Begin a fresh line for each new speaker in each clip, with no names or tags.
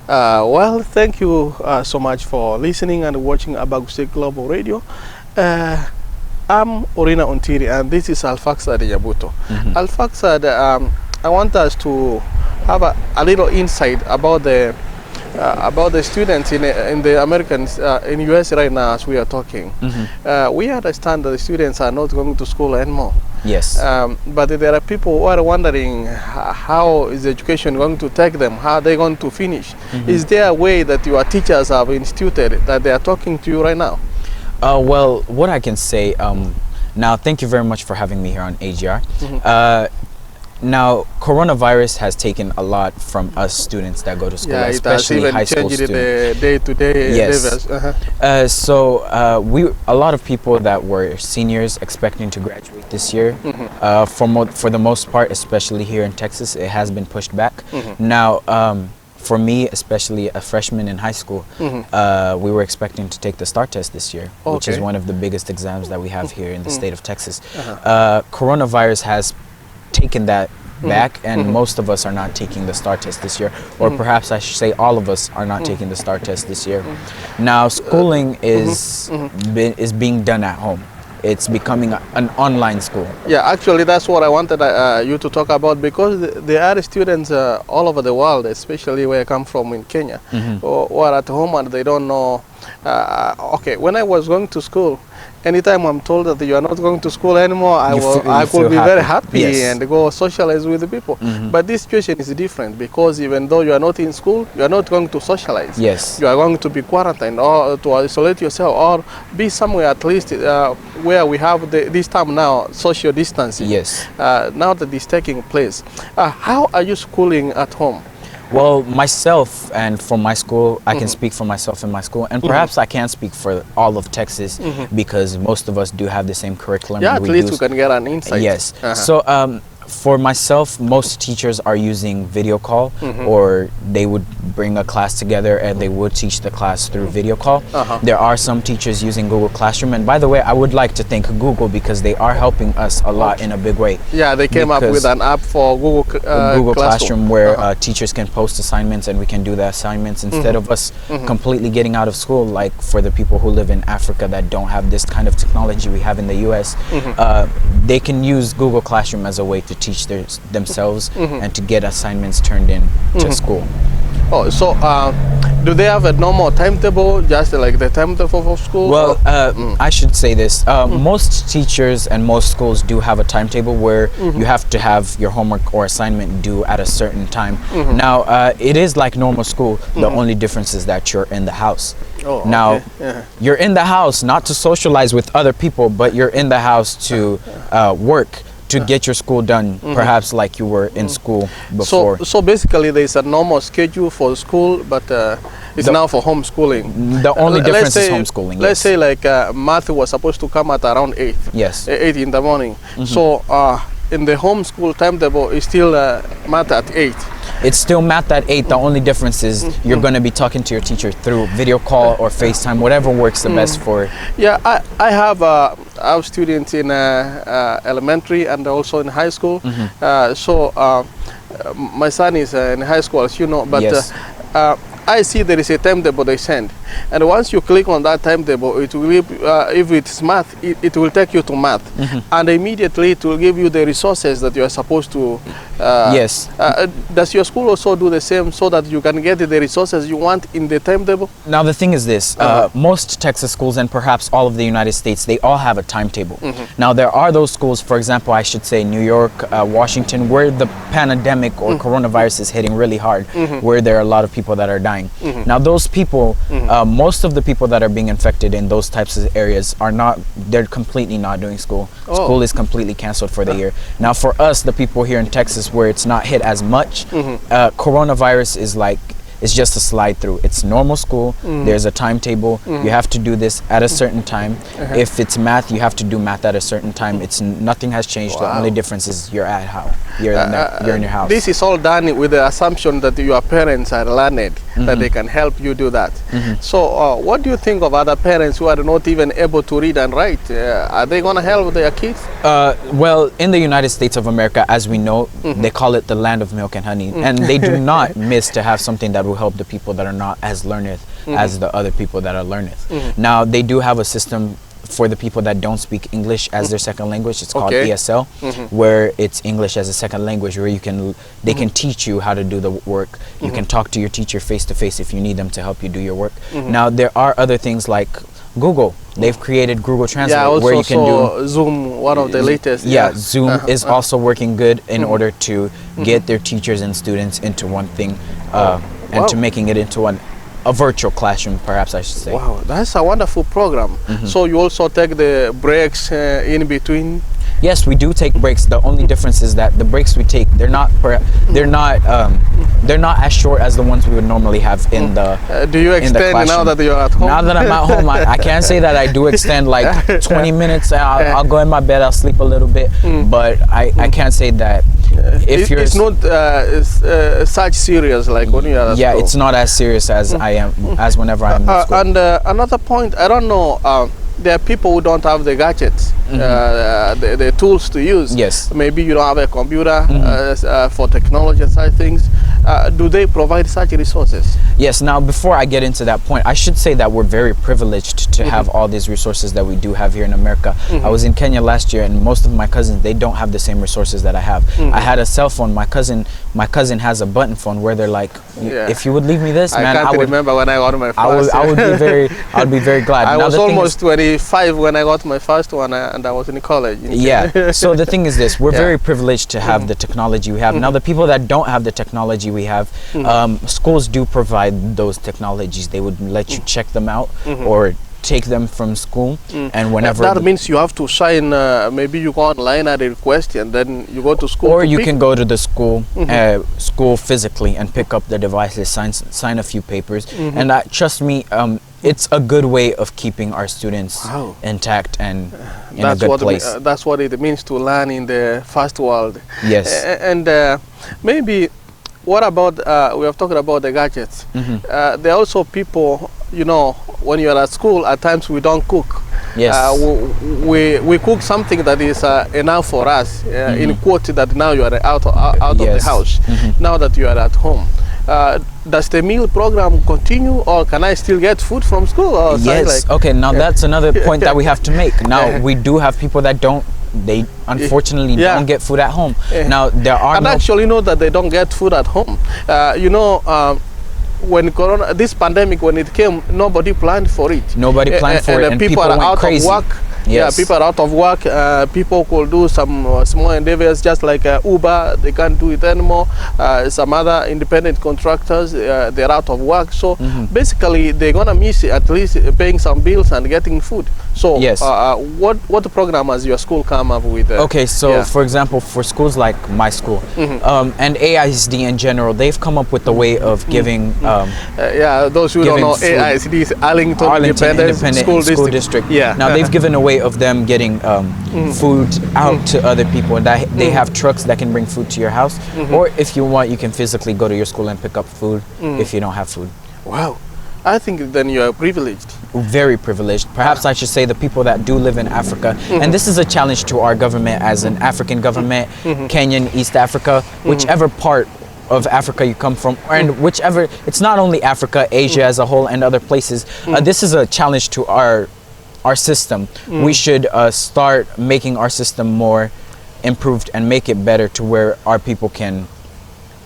Well, thank you so much for listening and watching Abaguse Global Radio. I'm Orina Ontiri, and this is Arphaxad Nyabuto. Arphaxad, I want us to have a little insight about the students in the Americans in US right now as we are talking. We understand that the students are not going to school anymore.
Yes.
But there are people who are wondering how is education going to take them, how are they going to finish. Is there a way that your teachers have instituted that they are talking to you right now?
Well, what I can say, now thank you very much for having me here on AGR. Now, coronavirus has taken a lot from us students that go to school, especially high school students.
The day-to-day
yes.
levels.
So a lot of people that were seniors expecting to graduate this year, for the most part, especially here in Texas, it has been pushed back. Now, for me, especially a freshman in high school, we were expecting to take the STAR test this year, which is one of the biggest exams that we have here in the state of Texas. Coronavirus has taken that back, and most of us are not taking the STAR test this year, or perhaps I should say all of us are not taking the STAR test this year. Now, schooling is being done at home. It's becoming an online school. Yeah,
actually that's what I wanted you to talk about, because there are students all over the world, especially where I come from in Kenya, who are at home and they don't know. Okay, when I was going to school, anytime I'm told that you are not going to school anymore, I could be very happy and go socialize with the people. But this situation is different, because even though you are not in school, you are not going to socialize.
Yes.
You are going to be quarantined or to isolate yourself, or be somewhere at least where we have this time now social distancing.
Yes.
Now that this is taking place, how are you schooling at home?
Well, myself and for my school, I can speak for myself and my school, and perhaps I can't speak for all of Texas, because most of us do have the same curriculum.
Yeah, at least we can get an insight.
Yes. So for myself, most teachers are using video call, or they would bring a class together and they would teach the class through video call. There are some teachers using Google Classroom, and by the way, I would like to thank Google, because they are helping us a lot in a big way.
Yeah, they came up with an app for Google
Classroom where teachers can post assignments and we can do the assignments instead of us completely getting out of school, like for the people who live in Africa that don't have this kind of technology we have in the US. They can use Google Classroom as a way to teach themselves and to get assignments turned in to school.
Oh, so do they have a normal timetable, just like the timetable for school?
Well, I should say this. Most teachers and most schools do have a timetable where you have to have your homework or assignment due at a certain time. Now, it is like normal school. The only difference is that you're in the house. Now, you're in the house not to socialize with other people, but you're in the house to work, to get your school done, perhaps like you were in school before.
So basically there is a normal schedule for school, but it's now for homeschooling.
The only difference is homeschooling.
Let's say like math was supposed to come at around 8.
Yes.
8 in the morning. So in the homeschool timetable is still math at 8.
It's still math at 8. The only difference is you're going to be talking to your teacher through video call or FaceTime, whatever works the best for.
Yeah, I have students in elementary and also in high school. So my son is in high school, as you know, but I see there is a timetable they send, and once you click on that timetable, it will if it's math, it will take you to math, and immediately it will give you the resources that you are supposed to.
Yes.
Does your school also do the same, so that you can get the resources you want in the timetable?
Now the thing is this: most Texas schools, and perhaps all of the United States, they all have a timetable. Now there are those schools, for example, I should say New York, Washington, where the pandemic or coronavirus is hitting really hard, where there are a lot of people that are dying. Now those people, most of the people that are being infected in those types of areas are not, they're completely not doing school. School is completely canceled for the year. Now for us, the people here in Texas where it's not hit as much, coronavirus is like, it's just a slide through. It's normal school. There's a timetable. You have to do this at a certain time. If it's math, you have to do math at a certain time. Nothing has changed. The only difference is you're at home. You're in your house.
This is all done with the assumption that your parents are learned that they can help you do that. So what do you think of other parents who are not even able to read and write? Are they going to help their kids?
Well, in the United States of America, as we know, they call it the land of milk and honey, and they do not miss to have something that will help the people that are not as learned as the other people that are learned. Now, they do have a system for the people that don't speak English as their second language. It's called ESL, where it's English as a second language, where they can teach you how to do the work. You can talk to your teacher face to face if you need them to help you do your work. Now, there are other things like Google. They've created Google Translate, where you can do
Zoom, one of the latest.
Zoom is also working good in order to get their teachers and students into one thing, and to making it into a virtual classroom, perhaps I should say.
Wow, that's a wonderful program. So you also take the breaks in between?
Yes, we do take breaks. The only difference is that the breaks we take, they're not as short as the ones we would normally have in the
do you extend now that you're at home?
Now that I'm at home, I can't say that I do extend like 20 minutes. I'll go in my bed, I'll sleep a little bit, but I can't say that
it's not such serious like when you're at school.
It's not as serious as I am as whenever I'm at school.
And another point, I don't know, there are people who don't have the gadgets, the tools to use.
Yes.
Maybe you don't have a computer for technology side things. Do they provide such resources?
Yes. Now, before I get into that point, I should say that we're very privileged to have all these resources that we do have here in America. I was in Kenya last year, and most of my cousins, they don't have the same resources that I have. I had a cell phone. My cousin has a button phone where they're like, if you would leave me this, man,
I would remember when I got my first.
I would be very glad.
I
now,
was almost 25 when I got my first one, and I was in college.
So the thing is this: we're very privileged to have the technology we have. Now, the people that don't have the technology we have, schools do provide those technologies. They would let you check them out or take them from school, and whenever
that means you have to sign. Maybe you go online at a request, and then you go to school.
Or you can go to the school physically and pick up the devices, sign a few papers, and trust me, it's a good way of keeping our students intact and in a good place.
That's what it means to learn in the first world.
Yes.
And maybe, what about, we have talked about the gadgets. There are also people, you know, when you are at school, at times we don't cook.
Yes.
We cook something that is enough for us, in quote, that now you are out of the house, now that you are at home. Does the meal program continue, or can I still get food from school? Or
yes. Okay, now that's another point that we have to make. Now, we do have people that they unfortunately don't get food at home. Now, there are
actually know that they don't get food at home. You know, when this pandemic, when it came, nobody planned for it.
Nobody planned for it, and people
are
went
out
crazy.
of work.
Yes.
People are out of work. People could do some small endeavors, just like Uber. They can't do it anymore. Some other independent contractors, they're out of work. So basically, they're gonna miss at least paying some bills and getting food. So
yes.
What program has your school come up with?
Okay, so for example, for schools like my school and AISD in general, they've come up with a way of giving
those who don't know, AISD is Arlington Independent School District.
Now they've given a way of them getting food out to other people, and they have trucks that can bring food to your house, or if you want, you can physically go to your school and pick up food if you don't have food.
Wow, I think then you are privileged.
Very privileged. Perhaps I should say the people that do live in Africa, and this is a challenge to our government as an African government, Kenyan, East Africa, whichever part of Africa you come from, and whichever, it's not only Africa, Asia as a whole, and other places. This is a challenge to our system. We should start making our system more improved and make it better to where our people can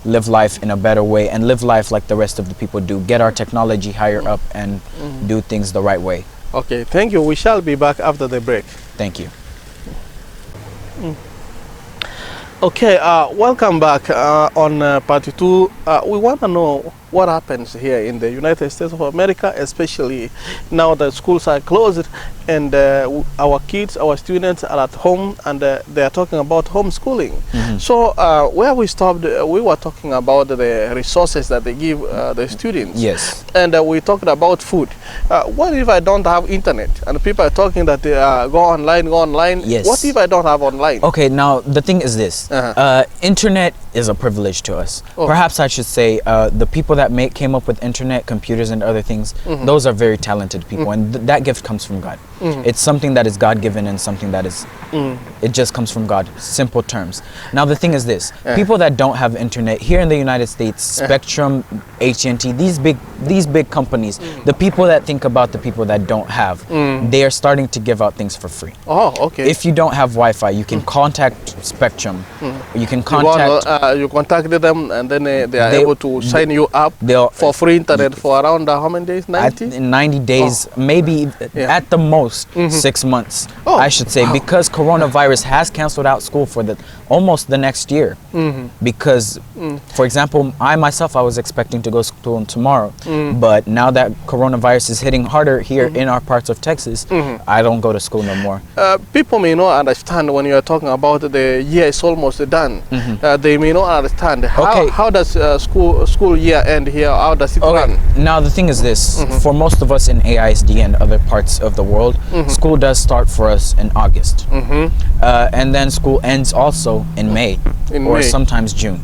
live life in a better way and live life like the rest of the people do. Get our technology higher up and do things the right way.
Okay, thank you. We shall be back after the break.
Thank you.
Okay, welcome back on part 2. We want to know what happens here in the United States of America, especially now that schools are closed and our kids, our students are at home, and they are talking about homeschooling. So where we stopped, we were talking about the resources that they give the students.
Yes.
And we talked about food. What if I don't have internet? And people are talking that they go online.
Yes.
What if I don't have online?
Okay, now the thing is this. Internet is a privilege to us.
Oh.
Perhaps I should say the people that came up with internet, computers, and other things, those are very talented people, and that gift comes from God. It's something that is God-given and something that is, it just comes from God. Simple terms. Now the thing is this, people that don't have internet, here in the United States, Spectrum, AT&T, these big companies, the people that think about the people that don't have, they are starting to give out things for free.
Oh, okay.
If you don't have Wi-Fi, you can contact Spectrum. You can contact...
you contacted them, and then they are able to sign you up for free internet for around how many days? 90?
In 90 days, maybe at the most 6 months, I should say, because coronavirus has canceled out school for almost the next year. Because, for example, I myself, I was expecting to go to school tomorrow, but now that coronavirus is hitting harder here in our parts of Texas, I don't go to school no more.
People may not understand when you are talking about the year is almost done. They may not understand how does school year end here. How does it run?
Now the thing is this: for most of us in AISD and other parts of the world, school does start for us in August, and then school ends also in May, sometimes June.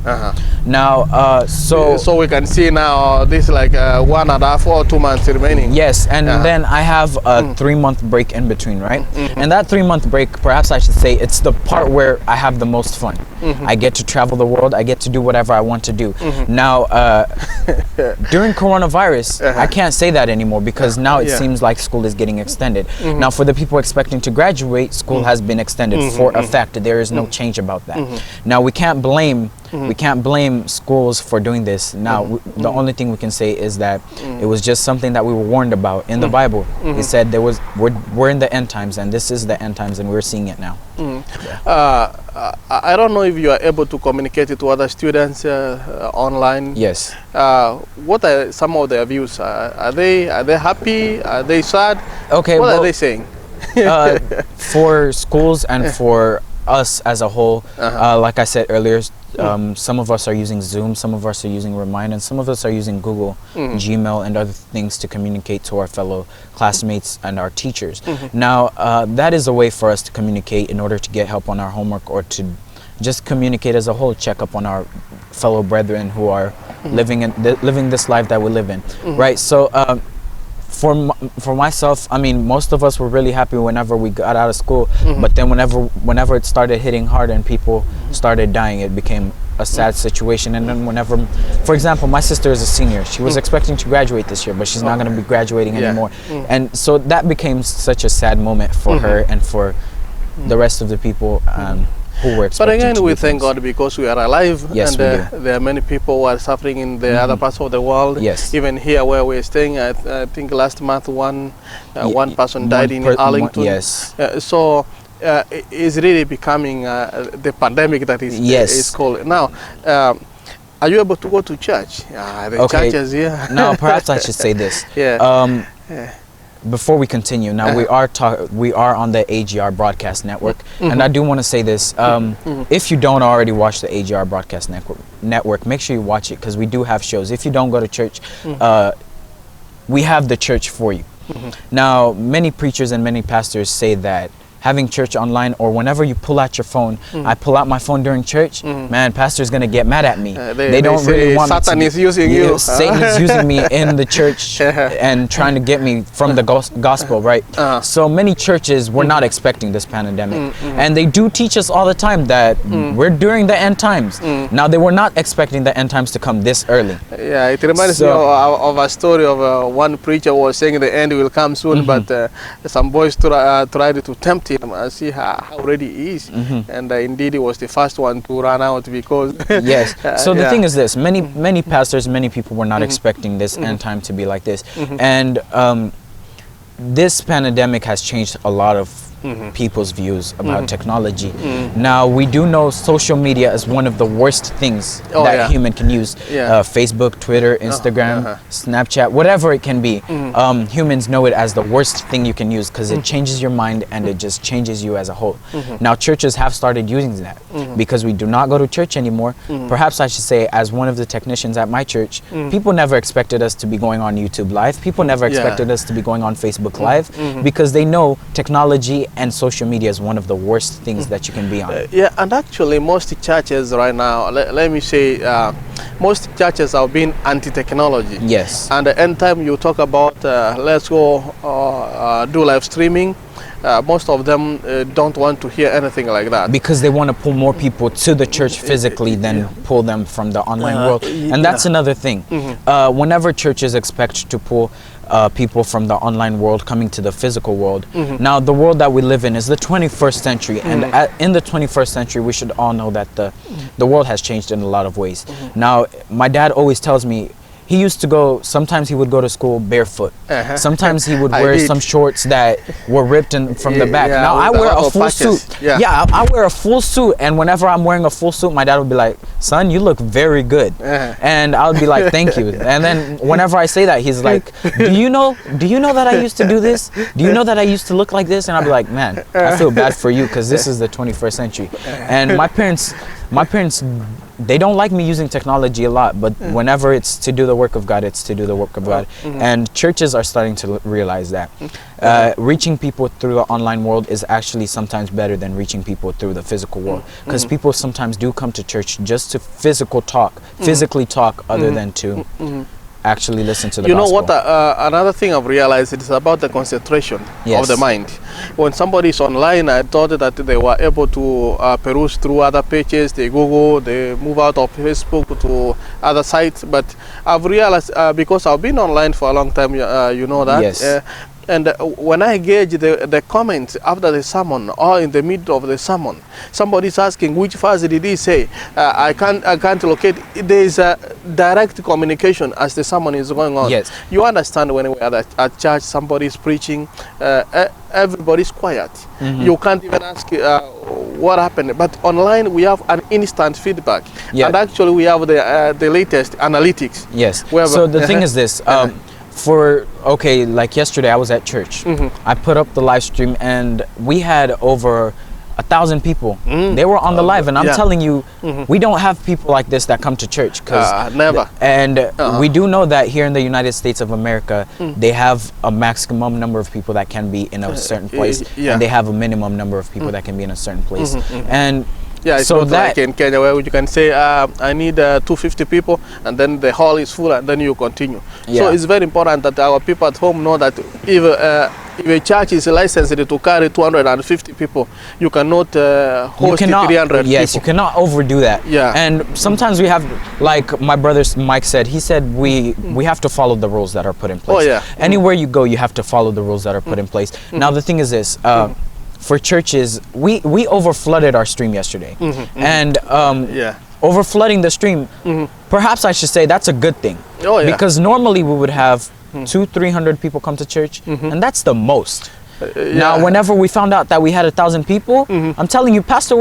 Now, so
we can see now this like 1.5 or 2 months remaining.
Yes, and then I have a 3-month break in between, right? And that 3-month break, perhaps I should say, it's the part where I have the most fun. I get to travel the world. I get to do whatever I want to do. Now, during coronavirus, I can't say that anymore because now it seems like school is getting extended. Now, for the people expecting to graduate, school has been extended for a fact. There is no change about that. Now, we can't blame schools for doing this. Now, the only thing we can say is that it was just something that we were warned about in the Bible. It said we're in the end times, and this is the end times, and we're seeing it now.
I don't know if you are able to communicate it to other students online.
Yes.
What are some of their views? Are they happy? Are they sad?
Okay.
What are they saying?
For schools and for us as a whole, like I said earlier, some of us are using Zoom, some of us are using Remind, and some of us are using Google, Gmail, and other things to communicate to our fellow classmates and our teachers. Now, that is a way for us to communicate in order to get help on our homework, or to just communicate as a whole, check up on our fellow brethren who are living this life that we live in, right? So, for myself, I mean, most of us were really happy whenever we got out of school, but then whenever it started hitting hard and people started dying, it became a sad situation. And then whenever, for example, my sister is a senior. She was expecting to graduate this year, but she's not going to be graduating anymore. And so that became such a sad moment for her and for the rest of the people who were expecting.
But again,
to
we
do
thank
things.
God because we are alive.
Yes,
and
we do.
there are many people who are suffering in the other parts of the world.
Yes.
Even here where we're staying, I think last month one person died in Arlington.
Yes.
So it's really becoming the pandemic that is called now. Are you able to go to church? The churches here.
Now, perhaps I should say this. Before we continue, now we are on the AGR Broadcast Network, and I do want to say this: if you don't already watch the AGR Broadcast Network, make sure you watch it, because we do have shows. If you don't go to church, we have the church for you. Now, many preachers and many pastors say that having church online, or whenever you pull out your phone, I pull out my phone during church, man, pastor's gonna get mad at me. They don't really want
Satan is using you.
Satan is using me in the church and trying to get me from the gospel, right? So many churches were not expecting this pandemic, and they do teach us all the time that we're during the end times. Now, they were not expecting the end times to come this early.
Yeah, it reminds me of a story of one preacher was saying the end will come soon, but some boys tried to tempt him and see how ready he is, and indeed he was the first one to run out because
yes. So the thing is this: many pastors, many people were not expecting this end time to be like this, and this pandemic has changed a lot of people's views about technology. Now, we do know social media is one of the worst things that a human can use. Facebook, Twitter, Instagram, Snapchat, whatever it can be. Humans know it as the worst thing you can use, because it changes your mind and it just changes you as a whole. Now, churches have started using that because we do not go to church anymore. Perhaps I should say, as one of the technicians at my church, people never expected us to be going on YouTube Live. People never expected us to be going on Facebook Live, because they know technology and social media is one of the worst things that you can be on.
Yeah, and actually most churches right now, let me say, most churches are being anti-technology.
Yes.
And anytime you talk about let's go do live streaming, most of them don't want to hear anything like that.
Because they want to pull more people to the church physically than pull them from the online world. And that's another thing. Whenever churches expect to pull people from the online world coming to the physical world. Now, the world that we live in is the 21st century. And in the 21st century, we should all know that the world has changed in a lot of ways. Now, my dad always tells me, he used to go, sometimes he would go to school barefoot. Sometimes he would wear some shorts that were ripped from the back. Now I wear a full suit. I wear a full suit, and whenever I'm wearing a full suit, my dad would be like, son, you look very good. And I'll be like, thank you. And then whenever I say that, he's like, do you know that I used to do this? Do you know that I used to look like this? And I'll be like, man, I feel bad for you, because this is the 21st century. And my parents, they don't like me using technology a lot, but whenever it's to do the work of God, it's to do the work of God. And churches are starting to realize that. Reaching people through the online world is actually sometimes better than reaching people through the physical world, because people sometimes do come to church just to physically talk other than to actually listen to the gospel.
You know what, another thing I've realized, it's about the concentration of the mind. When somebody is online, I thought that they were able to peruse through other pages, they Google, they move out of Facebook to other sites, but I've realized, because I've been online for a long time, you know that, and when I gauge the comments after the sermon or in the middle of the sermon, somebody's asking, which verse did he say? I can't locate. There is a direct communication as the sermon is going on.
Yes.
You understand when we are at church, somebody's preaching, everybody's quiet. You can't even ask what happened. But online, we have an instant feedback. And actually, we have the latest analytics.
Yes. So the thing is this. Like yesterday I was at church. I put up the live stream and we had over 1,000 people. They were on the live, and I'm telling you, we don't have people like this that come to church.
Never.
And we do know that here in the United States of America, they have a maximum number of people that can be in a certain place, and they have a minimum number of people that can be in a certain place. And
it's so that like in Kenya, where you can say, I need 250 people, and then the hall is full, and then you continue. So it's very important that our people at home know that if a church is licensed to carry 250 people, you cannot host 300 people.
Yes, you cannot overdo that. And sometimes we have, like my brother Mike said, he said we have to follow the rules that are put in place. Anywhere you go, you have to follow the rules that are put in place. Now the thing is this. For churches, we over flooded our stream yesterday, and over flooding the stream, perhaps I should say that's a good thing, because normally we would have 200-300 people come to church, and that's the most. Now, whenever we found out that we had 1,000 people, I'm telling you, pastors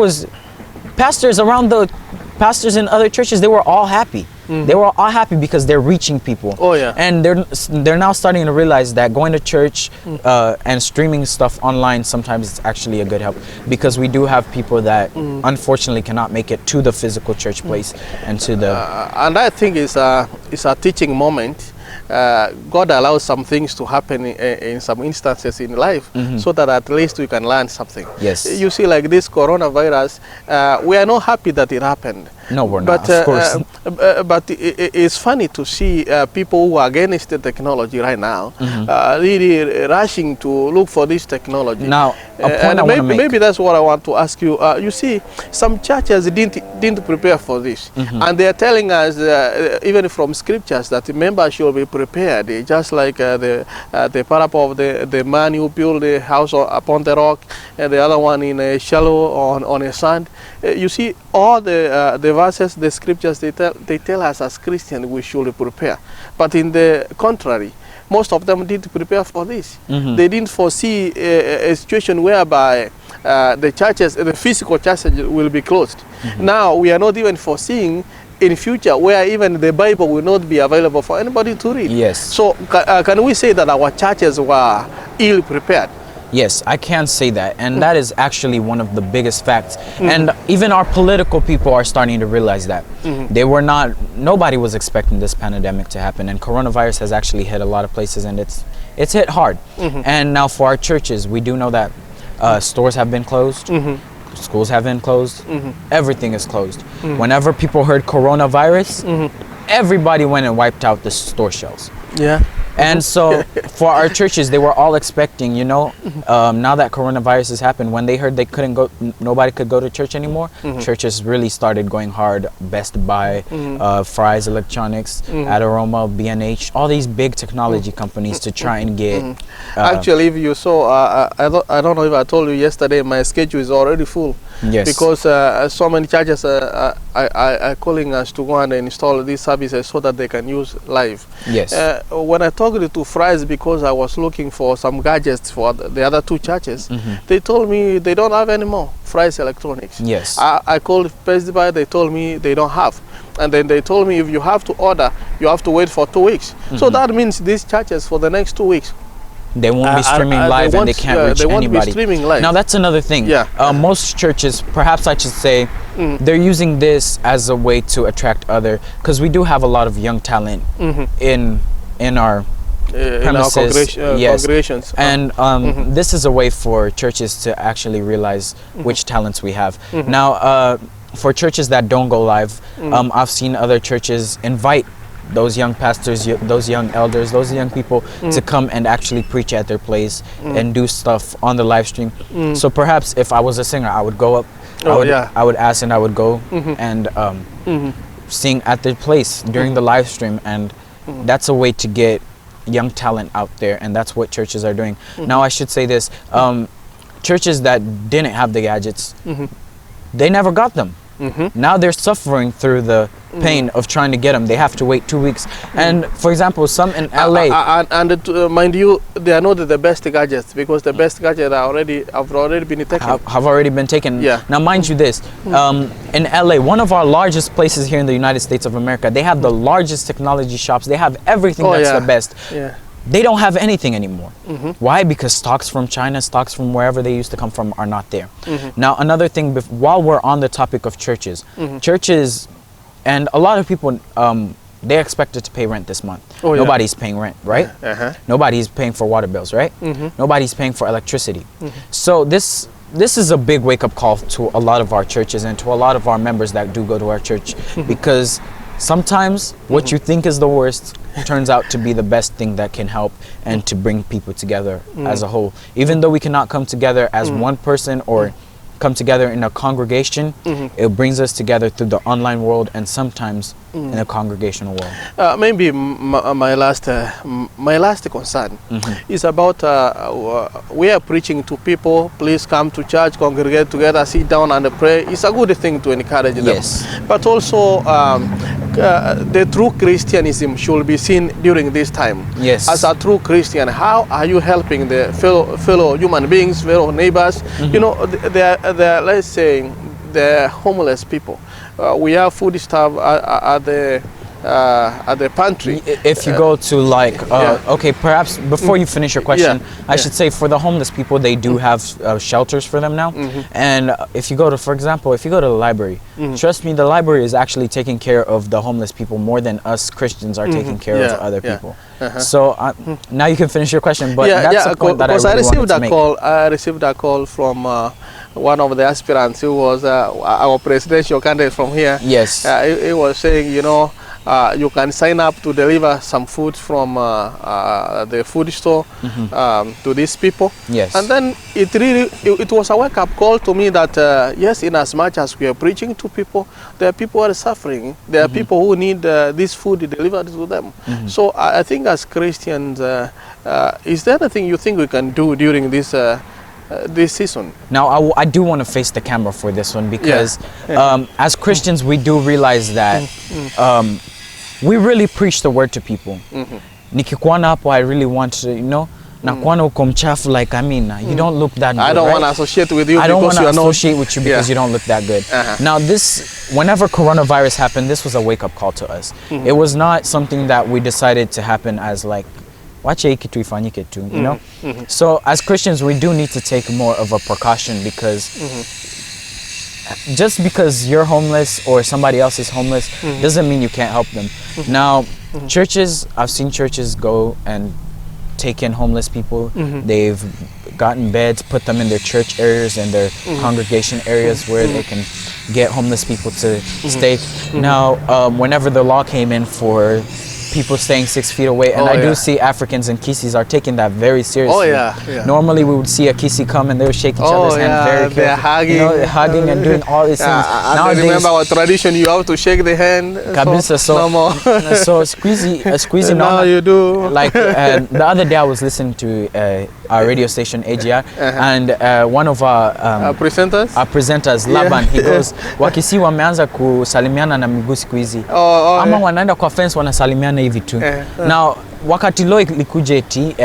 in other churches, they were all happy. They were all happy because they're reaching people. And they're now starting to realize that going to church and streaming stuff online sometimes is actually a good help, because we do have people that unfortunately cannot make it to the physical church place and to the.
And I think it's a teaching moment. God allows some things to happen in some instances in life, so that at least we can learn something. You see, like this coronavirus, we are not happy that it happened.
No, we're not, of course.
But it's funny to see people who are against the technology right now, really rushing to look for this technology.
Now, a point I want to make.
Maybe that's what I want to ask you. You see, some churches didn't prepare for this, and they are telling us, even from scriptures, that the members should be prepared. Just like the parable of the man who built a house upon the rock, and the other one in a shallow on a sand. You see, all the verses, the scriptures, they tell us as Christians we should prepare. But in the contrary, most of them didn't prepare for this. They didn't foresee a situation whereby the churches, the physical churches will be closed. Now we are not even foreseeing in future where even the Bible will not be available for anybody to read. So can we say that our churches were ill prepared?
Yes, I can say that, and that is actually one of the biggest facts. And even our political people are starting to realize that. Nobody was expecting this pandemic to happen, and coronavirus has actually hit a lot of places, and it's hit hard. And now for our churches, we do know that Stores have been closed. Schools have been closed. Everything is closed. Whenever people heard coronavirus, everybody went and wiped out the store shelves.
Yeah.
And so for our churches, they were all expecting, you know, now that coronavirus has happened, when they heard they couldn't go, nobody could go to church anymore, churches really started going hard. Best Buy, Fry's Electronics, Adoroma, B&H, all these big technology companies to try and get...
Actually, if you saw, I don't know if I told you yesterday, my schedule is already full.
Yes.
Because so many churches are calling us to go and install these services so that they can use live.
Yes.
When I talked to Fry's, because I was looking for some gadgets for the other two churches, they told me they don't have any more Fry's Electronics.
Yes.
I called Best Buy, they told me they don't have. And then they told me if you have to order, you have to wait for 2 weeks. So that means these churches for the next 2 weeks,
they won't be streaming live, and they can't reach
they won't
anybody.
Be streaming live.
Now that's another thing.
Yeah.
Most churches, perhaps I should say, they're using this as a way to attract other, because we do have a lot of young talent in our premises,
congregations.
And this is a way for churches to actually realize which talents we have. Now, for churches that don't go live, I've seen other churches invite those young pastors, those young elders, those young people to come and actually preach at their place and do stuff on the live stream. So perhaps if I was a singer, I would go up, I would ask, and I would go and sing at their place during the live stream. And that's a way to get young talent out there, and that's what churches are doing. Now I should say this, churches that didn't have the gadgets, they never got them. Now they're suffering through the pain of trying to get them. They have to wait 2 weeks. And for example, some in LA,
mind you, they are not the best gadgets, because the best gadgets have already been taken.
Have already been taken.
Yeah.
Now mind you this, in LA, one of our largest places here in the United States of America, they have the largest technology shops. They have everything that's the best.
Yeah.
They don't have anything anymore. Why? Because stocks from China, stocks from wherever they used to come from are not there. Now, another thing, while we're on the topic of churches, churches, and a lot of people, they're expected to pay rent this month. Nobody's paying rent, right? Nobody's paying for water bills, right? Nobody's paying for electricity. So this is a big wake-up call to a lot of our churches and to a lot of our members that do go to our church, because sometimes what you think is the worst turns out to be the best thing that can help and to bring people together as a whole. Even though we cannot come together as one person or come together in a congregation, it brings us together through the online world and sometimes in a congregational world.
Maybe my last concern is about we are preaching to people, please come to church, congregate together, sit down and pray. It's a good thing to encourage them. But also the true Christianism should be seen during this time. As a true Christian, how are you helping the fellow human beings, fellow neighbors? You know, they're, let's say, the homeless people. We have food stuff at the pantry.
If you go to like, okay, perhaps before you finish your question, I should say for the homeless people, they do have shelters for them now. And if you go to, for example, if you go to the library, trust me, the library is actually taking care of the homeless people more than us Christians are taking care of other people. So now you can finish your question, but that's a point that I really wanted to make.
I received a call from one of the aspirants who was our presidential candidate from here. He was saying, you know, you can sign up to deliver some food from the food store to these people. And then it was a wake-up call to me that yes, in as much as we are preaching to people, there are people who are suffering. There are people who need this food delivered to them. So I think as Christians, is there anything you think we can do during this season?
Now, I do want to face the camera for this one, because as Christians, we do realize that we really preach the word to people. Nikikuona hapo, I really want to, you know, nakuona uko mchafu, like, I mean, you don't look that good.
I don't want to associate with you.
I don't want to associate with you because you don't look that good. Now, whenever coronavirus happened, this was a wake-up call to us. It was not something that we decided to happen as like, wacha hiki tu ifanyike tu, you know? So as Christians, we do need to take more of a precaution, because just because you're homeless or somebody else is homeless doesn't mean you can't help them. Now, churches, I've seen churches go and take in homeless people. They've gotten beds, put them in their church areas and their congregation areas where they can get homeless people to stay. Now, whenever the law came in for people staying 6 feet away, and I do see Africans and Kisis are taking that very seriously. Normally we would see a Kisi come and they would shake each other's hand very carefully.
They're hugging.
You know, hugging and doing all these things.
Nowadays, remember our tradition, you have to shake the hand.
So
no more.
So squeezy
now you do.
Like the other day I was listening to our radio station AGR, and one of our presenters Laban, he goes, Wakisi wameanza kusalimiana na miguu siku hizi. Ama wanaenda kwa fence wanasalimiana hivi tu. Now wakati law likuje eti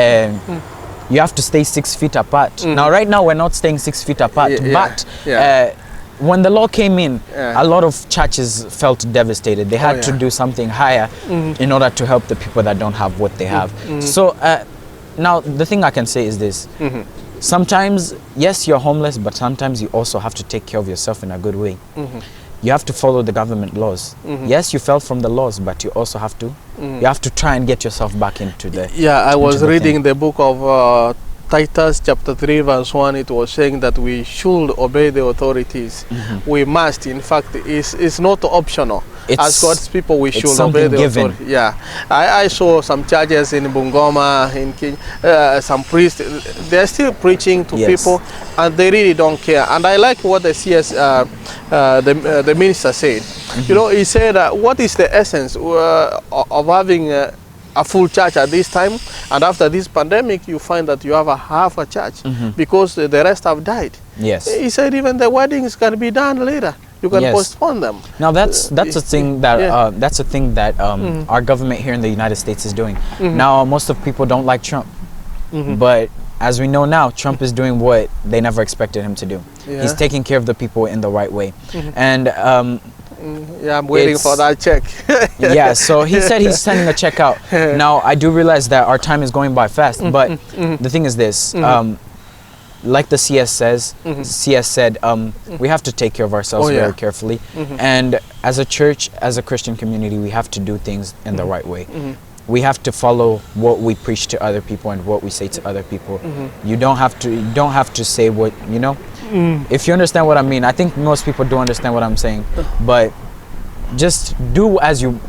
you have to stay 6 feet apart. Now right now we're not staying 6 feet apart, but when the law came in, a lot of churches felt devastated. They had to do something higher in order to help the people that don't have what they have. So now the thing I can say is this. Sometimes, yes, you're homeless, but sometimes you also have to take care of yourself in a good way. You have to follow the government laws. Yes, you fell from the laws, but you also have to you have to try and get yourself back into the
I was reading the book of Titus chapter 3 verse 1. It was saying that we should obey the authorities. We must. In fact, it's not optional. As God's people, we should obey the authority. I saw some churches in Bungoma, in Kenya, some priests. They're still preaching to people, and they really don't care. And I like what the CS, the minister said. You know, he said, what is the essence of having a full church at this time, and after this pandemic you find that you have a half a church because the rest have died. He said even the weddings can be done later. You can postpone them. Now
that's a thing that that's a thing that our government here in the United States is doing. Now most of people don't like Trump, but as we know now, Trump is doing what they never expected him to do. He's taking care of the people in the right way, and
I'm waiting for that check.
So he said he's sending a check out. Now I do realize that our time is going by fast, but the thing is this, like the CS said, we have to take care of ourselves very carefully, and as a church, as a Christian community, we have to do things in the right way. We have to follow what we preach to other people and what we say to other people. You don't have to say what, you know. If you understand what I mean. I think most people do understand what I'm saying, but just do as you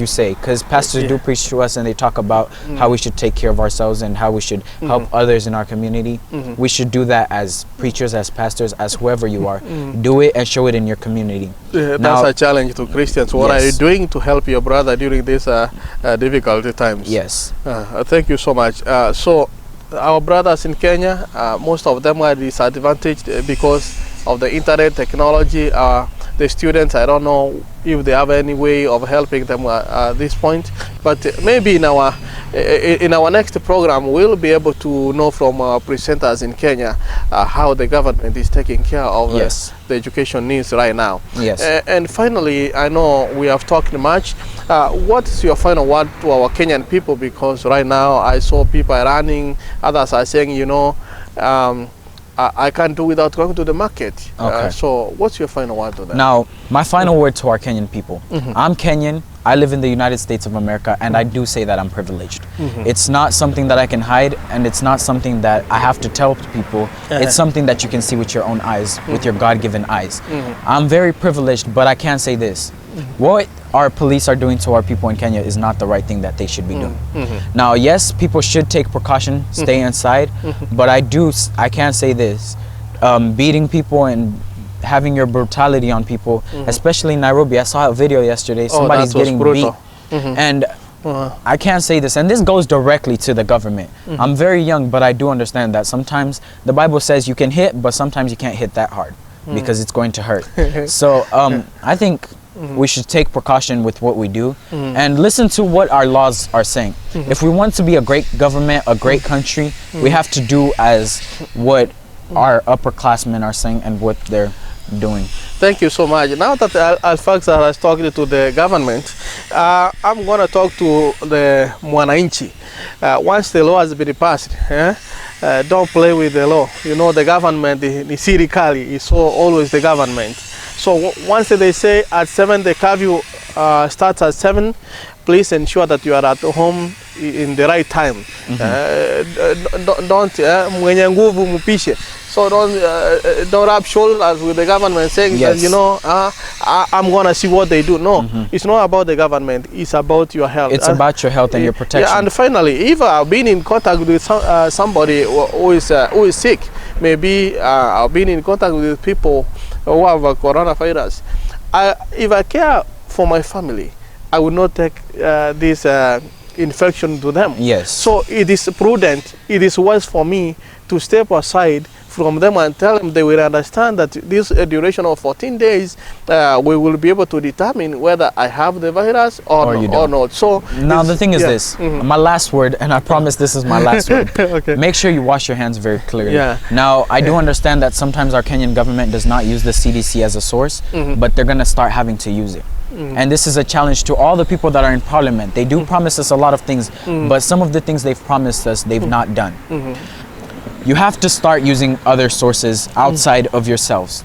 say, because pastors do preach to us and they talk about how we should take care of ourselves and how we should help others in our community. We should do that as preachers, as pastors, as whoever you are. Do it and show it in your community.
That's a challenge to Christians. What are you doing to help your brother during these difficult times? Thank you so much. So our brothers in Kenya, most of them are disadvantaged because of the internet technology. The students, I don't know if they have any way of helping them at this point, but maybe in our next program we'll be able to know from our presenters in Kenya how the government is taking care of the education needs right now. And finally, I know we have talked much. What is your final word to our Kenyan people? Because right now I saw people running, others are saying, you know, I can't do without going to the market. So what's your final word to that?
Now, my final word to our Kenyan people. I'm Kenyan. I live in the United States of America, and I do say that I'm privileged. It's not something that I can hide, and it's not something that I have to tell people. It's something that you can see with your own eyes, with your God-given eyes. I'm very privileged, but I can say this. What our police are doing to our people in Kenya is not the right thing that they should be doing. Now, yes, people should take precaution, stay inside, but I can say this, beating people and having your brutality on people, especially in Nairobi. I saw a video yesterday, somebody's getting beat. And I can't say this, and this goes directly to the government. I'm very young, but I do understand that sometimes the Bible says you can hit, but sometimes you can't hit that hard because it's going to hurt. So I think we should take precaution with what we do and listen to what our laws are saying. If we want to be a great government, a great country, we have to do as what our upperclassmen are saying and what they're doing.
Thank you so much. Now that Arphaxad has talked to the government, I'm going to talk to the Mwananchi. Once the law has been passed, don't play with the law. You know, the government, the Sirikali is always the government. So once they say at 7 the curfew starts at 7, please ensure that you are at home in the right time. Don't mwenye nguvu mupishe. So don't rub shoulders with the government saying that, you know, I'm gonna see what they do. No, it's not about the government. It's about your health.
It's about your health and your protection.
Yeah, and finally, if I've been in contact with somebody who is sick, maybe I've been in contact with people who have coronavirus. If I care for my family, I will not take this infection to them.
Yes.
So it is prudent, it is wise for me to step aside from them and tell them they will understand that this duration of 14 days, we will be able to determine whether I have the virus or not. So
now the thing is this, my last word, and I promise this is my last word.
Okay.
Make sure you wash your hands very clearly.
Yeah.
Now, I do understand that sometimes our Kenyan government does not use the CDC as a source, but they're going to start having to use it. And this is a challenge to all the people that are in parliament. They do promise us a lot of things, but some of the things they've promised us, they've not done. You have to start using other sources outside of yourselves.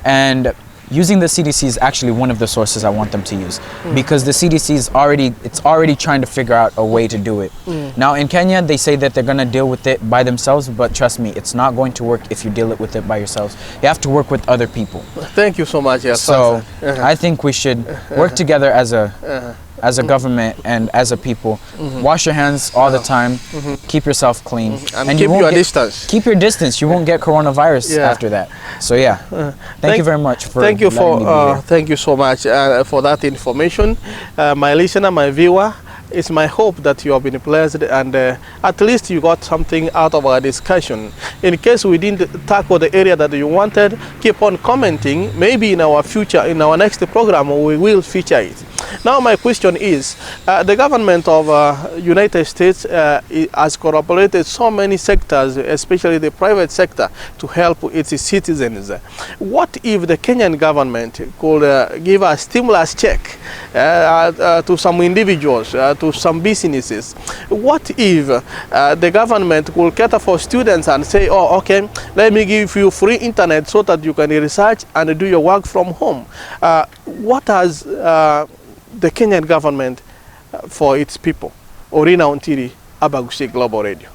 And using the CDC is actually one of the sources I want them to use, because the CDC is already trying to figure out a way to do it. Now in Kenya, they say that they're going to deal with it by themselves, but trust me, it's not going to work if you deal with it by yourselves. You have to work with other people.
Thank you so much. Yes,
so I think we should work together as a government and as a people. Wash your hands all the time. Keep yourself clean.
And keep your distance.
Keep your distance. You won't get coronavirus after that. So yeah, thank you very much for
thank you so much for that information. My listener, my viewer, it's my hope that you have been blessed and at least you got something out of our discussion. In case we didn't tackle the area that you wanted, keep on commenting. Maybe in our future, in our next program, we will feature it. Now my question is, the government of United States has cooperated so many sectors, especially the private sector, to help its citizens. What if the Kenyan government could give a stimulus check to some individuals, to some businesses? What if the government could cater for students and say, oh, okay, let me give you free internet so that you can research and do your work from home? What has the Kenyan government for its people? Orina Ontiri, Abagushe Global Radio.